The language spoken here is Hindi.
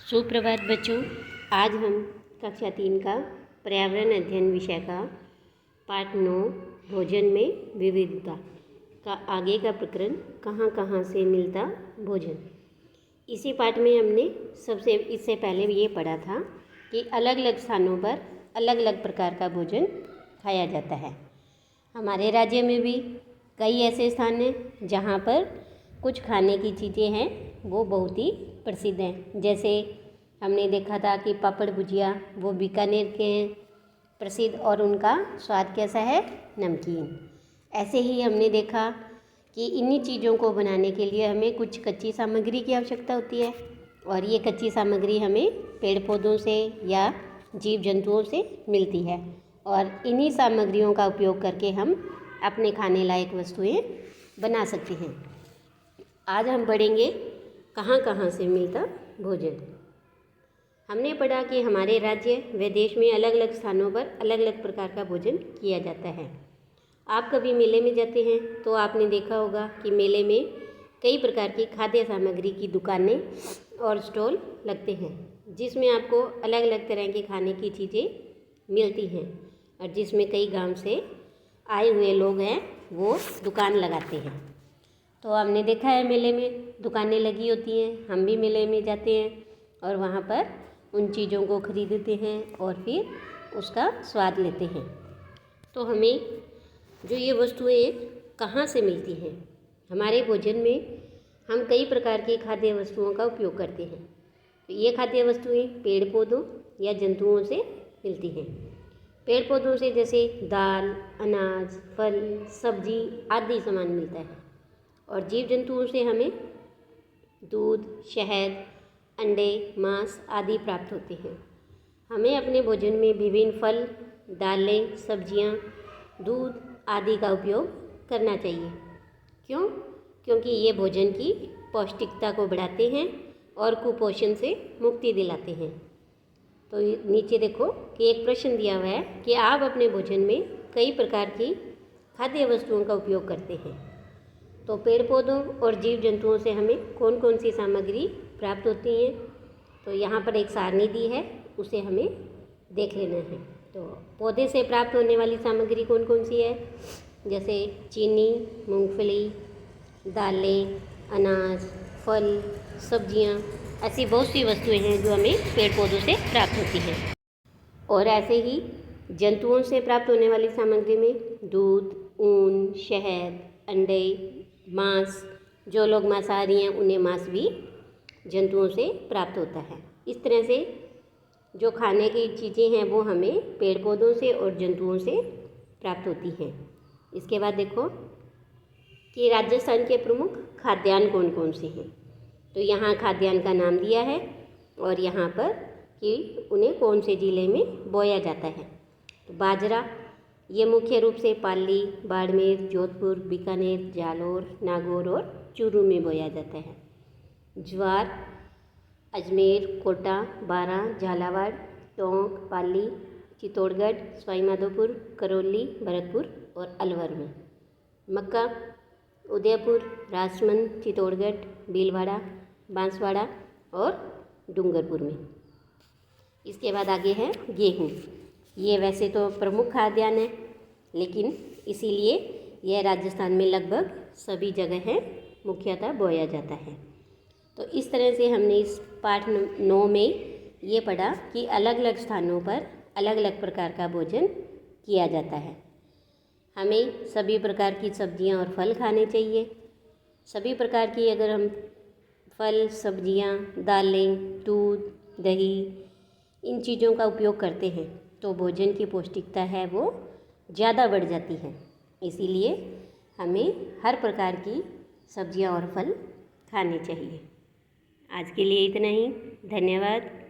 सुप्रभात बच्चों। आज हम कक्षा 3 का पर्यावरण अध्ययन विषय का पाठ 9 भोजन में विविधता का आगे का प्रकरण कहाँ कहाँ से मिलता भोजन। इसी पाठ में हमने इससे पहले ये पढ़ा था कि अलग अलग स्थानों पर अलग अलग प्रकार का भोजन खाया जाता है। हमारे राज्य में भी कई ऐसे स्थान हैं जहाँ पर कुछ खाने की चीज़ें हैं वो बहुत ही प्रसिद्ध हैं। जैसे हमने देखा था कि पापड़ भुजिया वो बीकानेर के हैं प्रसिद्ध और उनका स्वाद कैसा है, नमकीन। ऐसे ही हमने देखा कि इन्हीं चीज़ों को बनाने के लिए हमें कुछ कच्ची सामग्री की आवश्यकता होती है और ये कच्ची सामग्री हमें पेड़ पौधों से या जीव जंतुओं से मिलती है और इन्हीं सामग्रियों का उपयोग करके हम अपने खाने लायक वस्तुएं बना सकते हैं। आज हम पढ़ेंगे कहाँ कहाँ से मिलता भोजन। हमने पढ़ा कि हमारे राज्य व देश में अलग अलग स्थानों पर अलग अलग प्रकार का भोजन किया जाता है। आप कभी मेले में जाते हैं तो आपने देखा होगा कि मेले में कई प्रकार की खाद्य सामग्री की दुकानें और स्टॉल लगते हैं जिसमें आपको अलग अलग तरह के खाने की चीज़ें मिलती हैं और जिसमें कई गांव से आए हुए लोग हैं वो दुकान लगाते हैं। तो हमने देखा है मेले में दुकानें लगी होती हैं, हम भी मेले में जाते हैं और वहाँ पर उन चीज़ों को खरीदते हैं और फिर उसका स्वाद लेते हैं। तो हमें जो ये वस्तुएं कहाँ से मिलती हैं, हमारे भोजन में हम कई प्रकार की खाद्य वस्तुओं का उपयोग करते हैं। तो ये खाद्य वस्तुएं पेड़ पौधों या जंतुओं से मिलती हैं। पेड़ पौधों से जैसे दाल, अनाज, फल, सब्जी आदि सामान मिलता है और जीव जंतुओं से हमें दूध, शहद, अंडे, मांस आदि प्राप्त होते हैं। हमें अपने भोजन में विभिन्न फल, दालें, सब्जियां, दूध आदि का उपयोग करना चाहिए। क्यों? क्योंकि ये भोजन की पौष्टिकता को बढ़ाते हैं और कुपोषण से मुक्ति दिलाते हैं। तो नीचे देखो कि एक प्रश्न दिया हुआ है कि आप अपने भोजन में कई प्रकार की खाद्य वस्तुओं का उपयोग करते हैं। तो पेड़ पौधों और जीव जंतुओं से हमें कौन कौन सी सामग्री प्राप्त होती हैं, तो यहाँ पर एक सारणी दी है, उसे हमें देख लेना है। तो पौधे से प्राप्त होने वाली सामग्री कौन कौन सी है, जैसे चीनी, मूंगफली, दालें, अनाज, फल, सब्जियाँ, ऐसी बहुत सी वस्तुएं हैं जो हमें पेड़ पौधों से प्राप्त होती हैं। और ऐसे ही जंतुओं से प्राप्त होने वाली सामग्री में दूध, ऊन, शहद, अंडे, मांस, जो लोग मांसाहारी हैं उन्हें मांस भी जंतुओं से प्राप्त होता है। इस तरह से जो खाने की चीज़ें हैं वो हमें पेड़ पौधों से और जंतुओं से प्राप्त होती हैं। इसके बाद देखो कि राजस्थान के प्रमुख खाद्यान्न कौन कौन से हैं। तो यहाँ खाद्यान्न का नाम दिया है और यहाँ पर कि उन्हें कौन से ज़िले में बोया जाता है। तो बाजरा ये मुख्य रूप से पाली, बाड़मेर, जोधपुर, बीकानेर, जालौर, नागौर और चूरू में बोया जाता है। ज्वार अजमेर, कोटा, बारां, झालावाड़, टोंक, पाली, चित्तौड़गढ़, सवाई माधोपुर, करौली, भरतपुर और अलवर में। मक्का उदयपुर, राजसमंद, चित्तौड़गढ़, भीलवाड़ा, बांसवाड़ा और डूंगरपुर में। इसके बाद आगे है गेहूँ। ये वैसे तो प्रमुख खाद्यान्न है लेकिन इसीलिए यह राजस्थान में लगभग सभी जगह है मुख्यतः बोया जाता है। तो इस तरह से हमने इस पाठ 9 में ये पढ़ा कि अलग अलग स्थानों पर अलग अलग प्रकार का भोजन किया जाता है। हमें सभी प्रकार की सब्जियां और फल खाने चाहिए। सभी प्रकार की अगर हम फल, सब्जियां, दालें, दूध, दही इन चीज़ों का उपयोग करते हैं तो भोजन की पौष्टिकता है वो ज़्यादा बढ़ जाती है। इसीलिए हमें हर प्रकार की सब्जियां और फल खाने चाहिए। आज के लिए इतना ही। धन्यवाद।